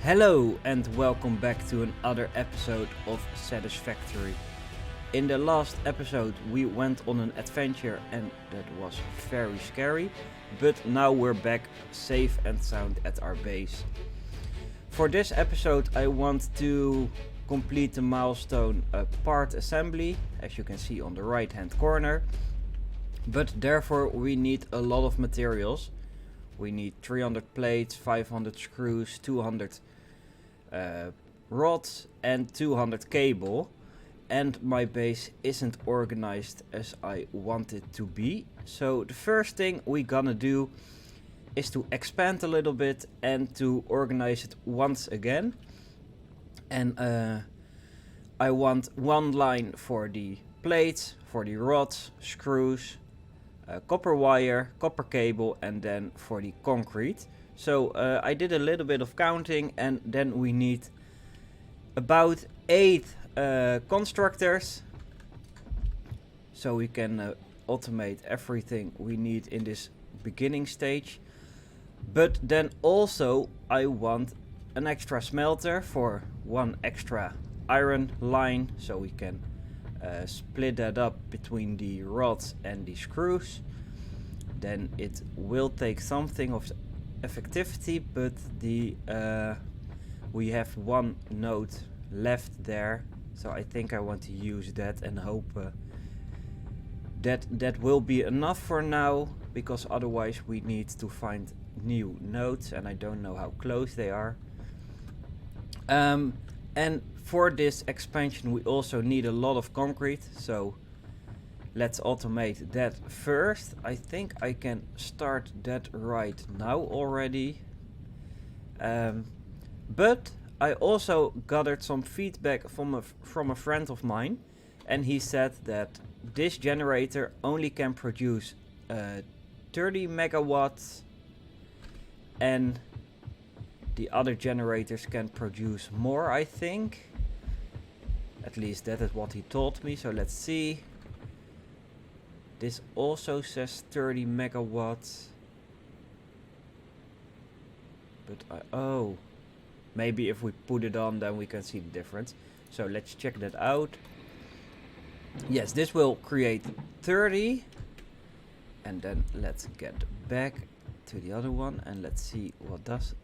Hello and welcome back to another episode of Satisfactory. In the last episode we went on an adventure and that was very scary, but now we're back safe and sound at our base. For this episode I want to complete the milestone part assembly, as you can see on the right hand corner, but therefore we need a lot of materials. We need 300 plates, 500 screws, 200 rods and 200 cable, and my base isn't organized as I want it to be. So the first thing we gonna do is to expand a little bit and to organize it once again. And I want one line for the plates, for the rods, screws, copper wire, copper cable, and then for the concrete. So I did a little bit of counting, and then we need about 8 constructors, so we can automate everything we need in this beginning stage. But then also I want an extra smelter for one extra iron line, so we can split that up between the rods and the screws. Then it will take something of effectivity, but the we have one node left there, so I think I want to use that and hope that will be enough for now, because otherwise we need to find new nodes and I don't know how close they are. And for this expansion we also need a lot of concrete, so let's automate that first. I think I can start that right now already. But I also gathered some feedback from a friend of mine, and he said that this generator only can produce 30 megawatts and the other generators can produce more, I think. At least that is what he told me, so let's see. This also says 30 megawatts. But oh, maybe if we put it on then we can see the difference. So let's check that out. Yes, this will create 30. And then let's get back to the other one and let's see what does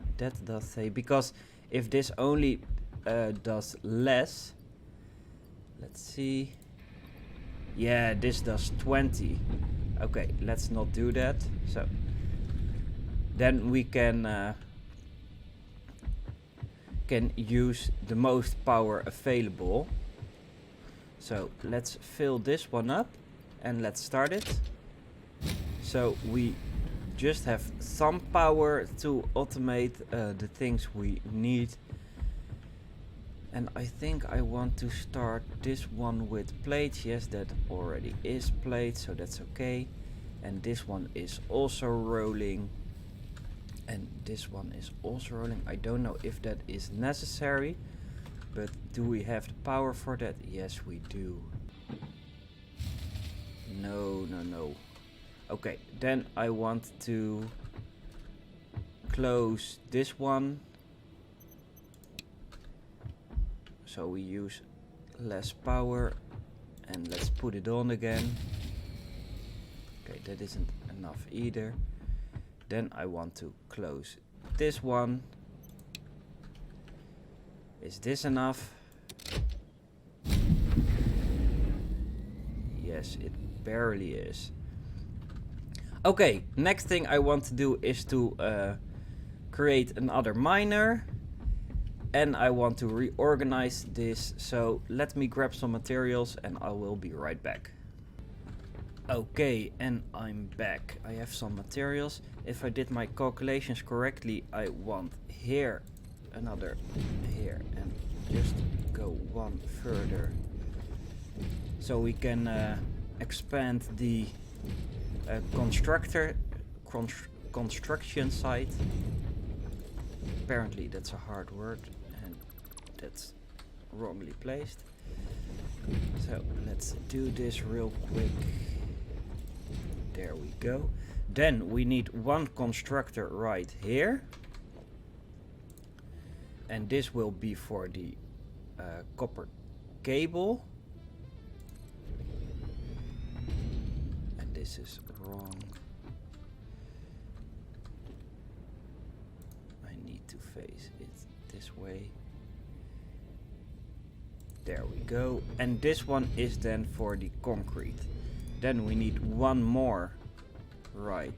say. Because if this only does less, let's see. Yeah, this does 20. Okay, let's not do that. So then we can use the most power available. So let's fill this one up and let's start it. So we just have some power to automate the things we need. And I think I want to start this one with plates. Yes, that already is plates, so that's okay. And this one is also rolling. And this one is also rolling. I don't know if that is necessary, but do we have the power for that? Yes, we do. No. Okay, then I want to close this one, so we use less power, and let's put it on again. Okay, that isn't enough either. Then I want to close this one. Is this enough? Yes, it barely is. Okay, next thing I want to do is to create another miner. And I want to reorganize this, so let me grab some materials and I will be right back. Okay, and I'm back. I have some materials. If I did my calculations correctly, I want here, another here, and just go one further. So we can expand the construction site. Apparently that's a hard word and that's wrongly placed. So let's do this real quick. There we go. Then we need one constructor right here. and this will be for the copper cable. And this is wrong. I need to face it this way. There we go. And this one is then for the concrete. Then we need one more right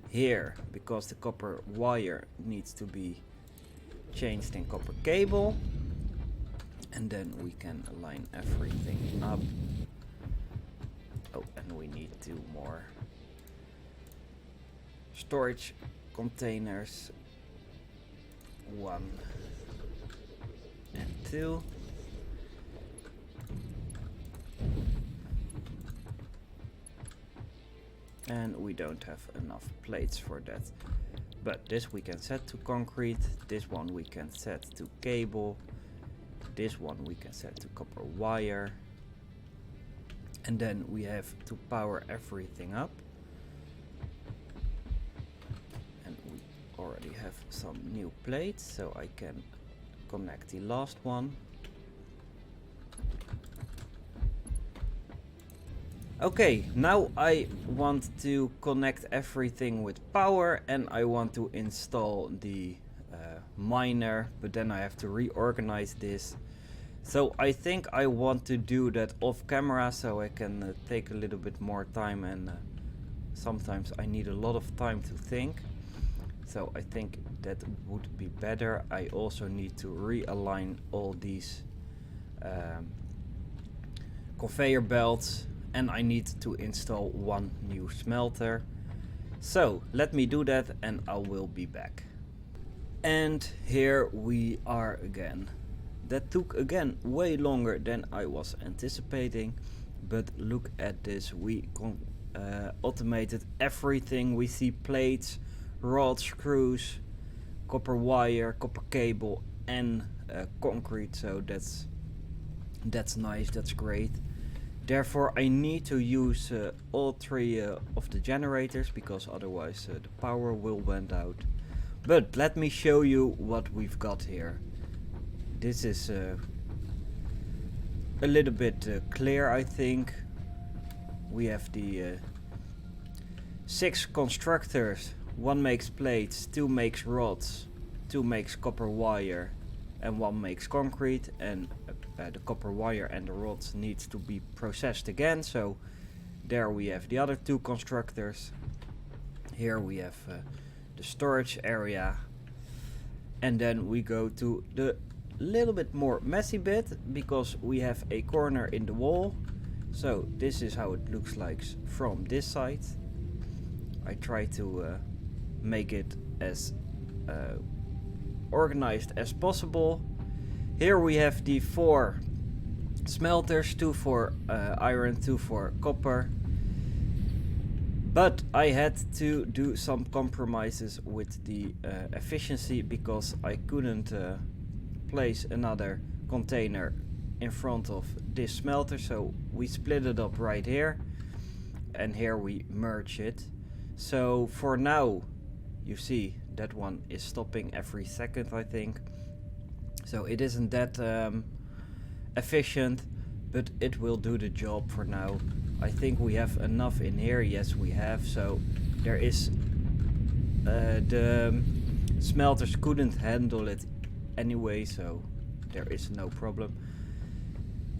here, because the copper wire needs to be changed in copper cable. And then we can line everything up. Oh, and we need 2 more storage containers. 1 and 2. And we don't have enough plates for that. But this we can set to concrete. This one we can set to cable. This one we can set to copper wire. And then we have to power everything up. And we already have some new plates, so I can connect the last one. Okay, now I want to connect everything with power, and I want to install the miner, but then I have to reorganize this. So I think I want to do that off camera, so I can take a little bit more time, and sometimes I need a lot of time to think. So I think that would be better. I also need to realign all these conveyor belts. And I need to install 1 new smelter. So let me do that and I will be back. And here we are again. That took again way longer than I was anticipating. But look at this, we automated everything. We see plates, rods, screws, copper wire, copper cable and concrete. So that's nice, that's great. Therefore I need to use all 3 of the generators, because otherwise the power will went out. But let me show you what we've got here. This is a little bit clear, I think. We have the 6 constructors. 1 makes plates, 2 makes rods, 2 makes copper wire and 1 makes concrete, and the copper wire and the rods needs to be processed again. So there we have the other 2 constructors. Here we have the storage area, and then we go to the little bit more messy bit, because we have a corner in the wall. So this is how it looks like from this side. I try to make it as organized as possible. Here we have the 4 smelters, 2 for iron, 2 for copper. But I had to do some compromises with the efficiency, because I couldn't place another container in front of this smelter. So we split it up right here, and here we merge it. So for now, you see that one is stopping every second, I think. So it isn't that efficient, but it will do the job for now. I think we have enough in here. Yes, we have. So there is the smelters couldn't handle it anyway, so there is no problem.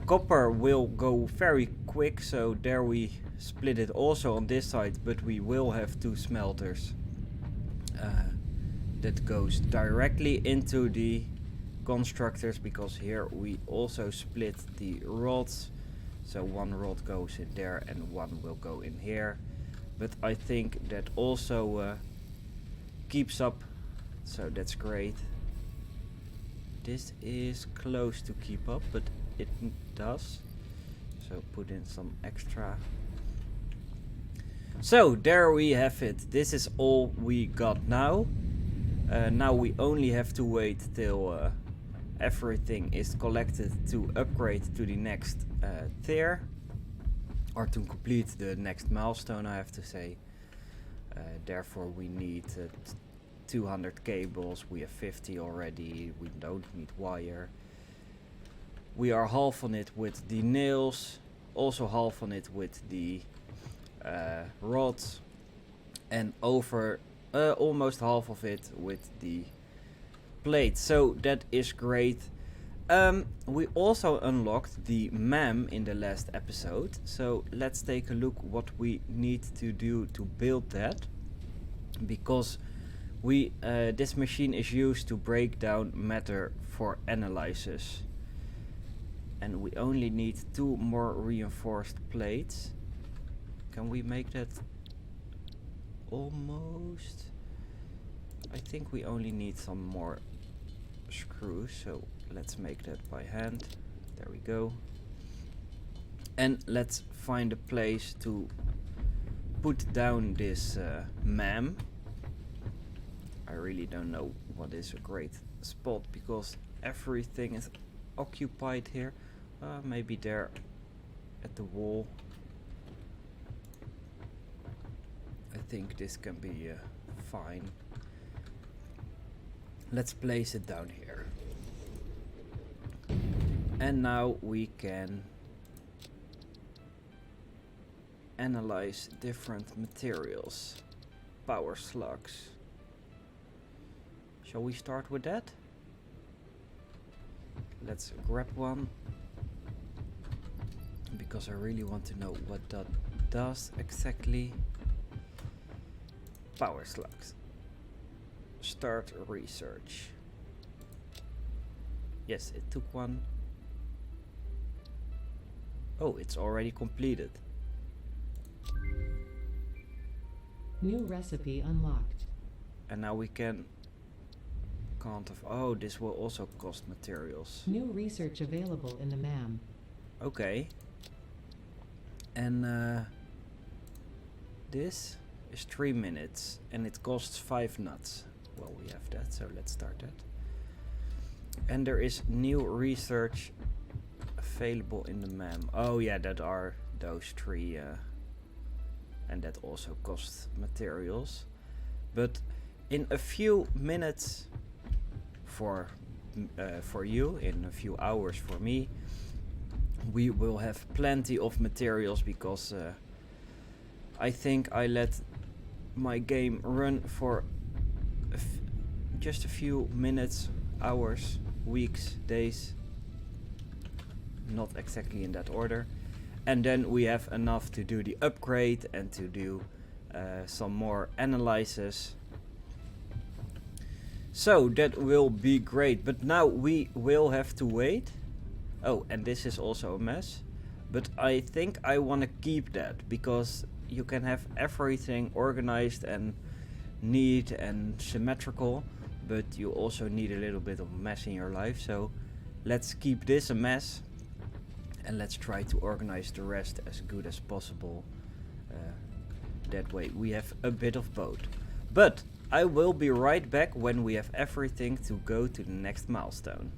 Copper will go very quick, so there we split it also on this side, but we will have 2 smelters that goes directly into the constructors, because here we also split the rods. So 1 rod goes in there and 1 will go in here. But I think that also keeps up, so that's great. This is close to keep up, but it does. So put in some extra. So there we have it. This is all we got now. Now we only have to wait till everything is collected to upgrade to the next tier, or to complete the next milestone, I have to say. Therefore we need 200 cables, we have 50 already, we don't need wire. We are half on it with the nails, also half on it with the rods, and over almost half of it with the plate. So that is great. We also unlocked the MAM in the last episode, so let's take a look what we need to do to build that, because this machine is used to break down matter for analysis, and we only need 2 more reinforced plates. Can we make that almost? I think we only need some more screws, so let's make that by hand. There we go. And let's find a place to put down this MAM. I really don't know what is a great spot because everything is occupied here. Maybe there at the wall. I think this can be fine. Let's place it down here. And now we can analyze different materials. Power slugs. Shall we start with that? Let's grab one, because I really want to know what that does exactly. Power slugs. Start research. Yes, it took one. Oh, it's already completed. New recipe unlocked. And now we can't have. Oh, this will also cost materials. New research available in the MAM. Okay. And this is 3 minutes and it costs 5 nuts. Well, we have that, so let's start that. And there is new research available in the MAM. Oh yeah, that are those 3 and that also costs materials. But in a few minutes for you, in a few hours for me, we will have plenty of materials, because I think I let my game run for just a few minutes, hours, weeks, days, not exactly in that order, and then we have enough to do the upgrade and to do some more analysis. So that will be great, but now we will have to wait. Oh, and this is also a mess, but I think I want to keep that, because you can have everything organized and neat and symmetrical, but you also need a little bit of mess in your life. So let's keep this a mess and let's try to organize the rest as good as possible. That way we have a bit of both. But I will be right back when we have everything to go to the next milestone.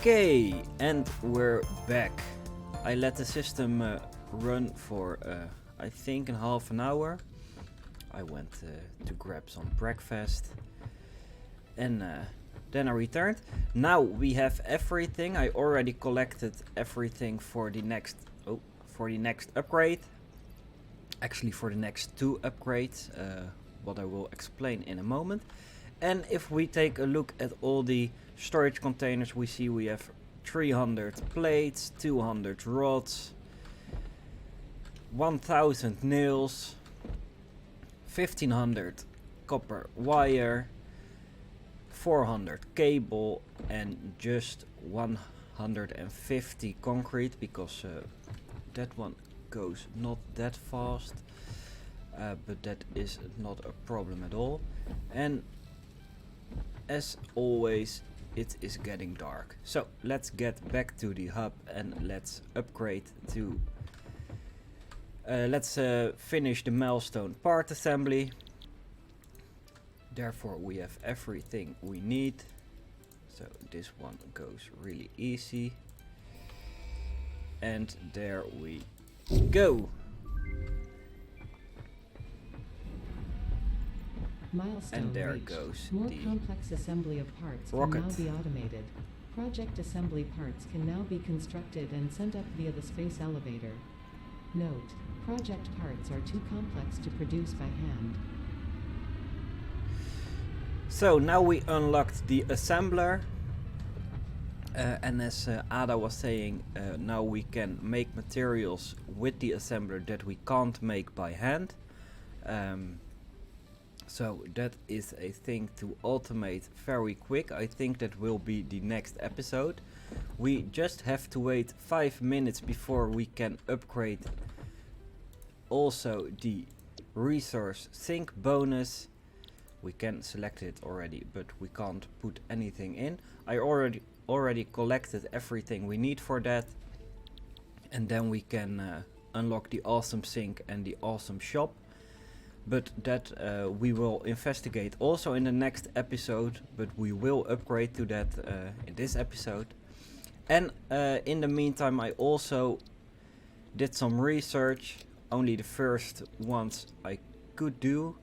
Okay, and we're back. I let the system run for I think in half an hour. I went to grab some breakfast and then I returned. Now we have everything. I already collected everything for the next for the next upgrade. Actually for the next 2 upgrades, what I will explain in a moment. And if we take a look at all the storage containers, we see we have 300 plates, 200 rods, 1000 nails, 1500 copper wire, 400 cable, and just 150 concrete, because that one goes not that fast, but that is not a problem at all. And as always, it is getting dark, so let's get back to the hub and let's upgrade to let's finish the milestone part assembly. Therefore we have everything we need, so this one goes really easy, and there we go. Milestone And there reached. goes More the complex assembly of parts rocket. can now be automated. Project assembly parts can now be constructed and sent up via the space elevator. Note: project parts are too complex to produce by hand. So now we unlocked the assembler, and as Ada was saying, now we can make materials with the assembler that we can't make by hand. So that is a thing to automate very quick. I think that will be the next episode. We just have to wait 5 minutes before we can upgrade also the resource sink bonus. We can select it already, but we can't put anything in. I already collected everything we need for that, and then we can unlock the awesome sink and the awesome shop. But that we will investigate also in the next episode, but we will upgrade to that in this episode. And in the meantime, I also did some research, only the first ones I could do.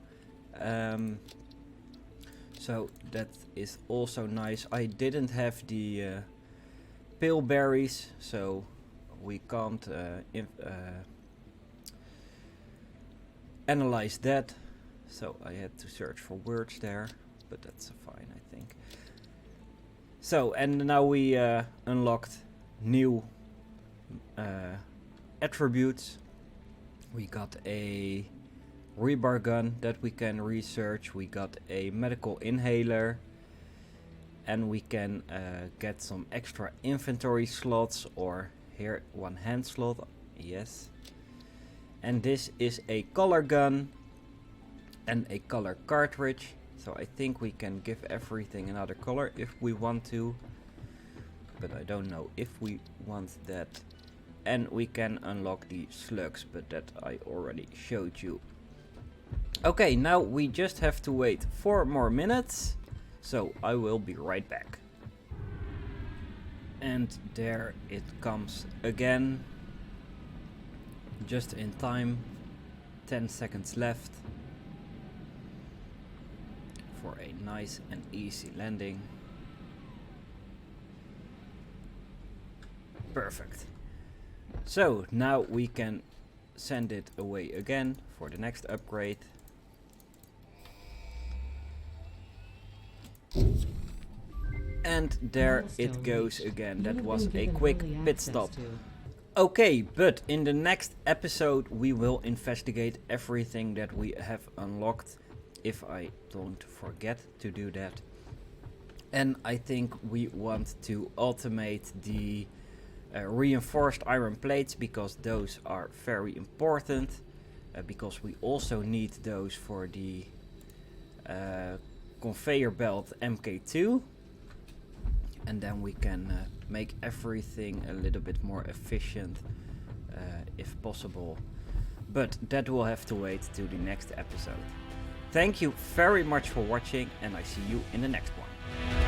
So that is also nice. I didn't have the pale berries, so we can't analyze that. So I had to search for words there, but that's fine, I think. So, and now we unlocked new attributes. We got a rebar gun that we can research. We got a medical inhaler, and we can get some extra inventory slots, or here 1 hand slot, yes. And this is a color gun and a color cartridge, so I think we can give everything another color if we want to, but I don't know if we want that. And we can unlock the slugs, but that I already showed you. Okay, now we just have to wait 4 more minutes, so I will be right back. And there it comes again. Just in time, 10 seconds left for a nice and easy landing. Perfect. So now we can send it away again for the next upgrade. And there it goes again. That was a quick pit stop. Okay, but in the next episode we will investigate everything that we have unlocked, if I don't forget to do that. And I think we want to automate the reinforced iron plates, because those are very important, because we also need those for the conveyor belt MK2. And then we can make everything a little bit more efficient if possible. But that will have to wait to the next episode. Thank you very much for watching, and I see you in the next one.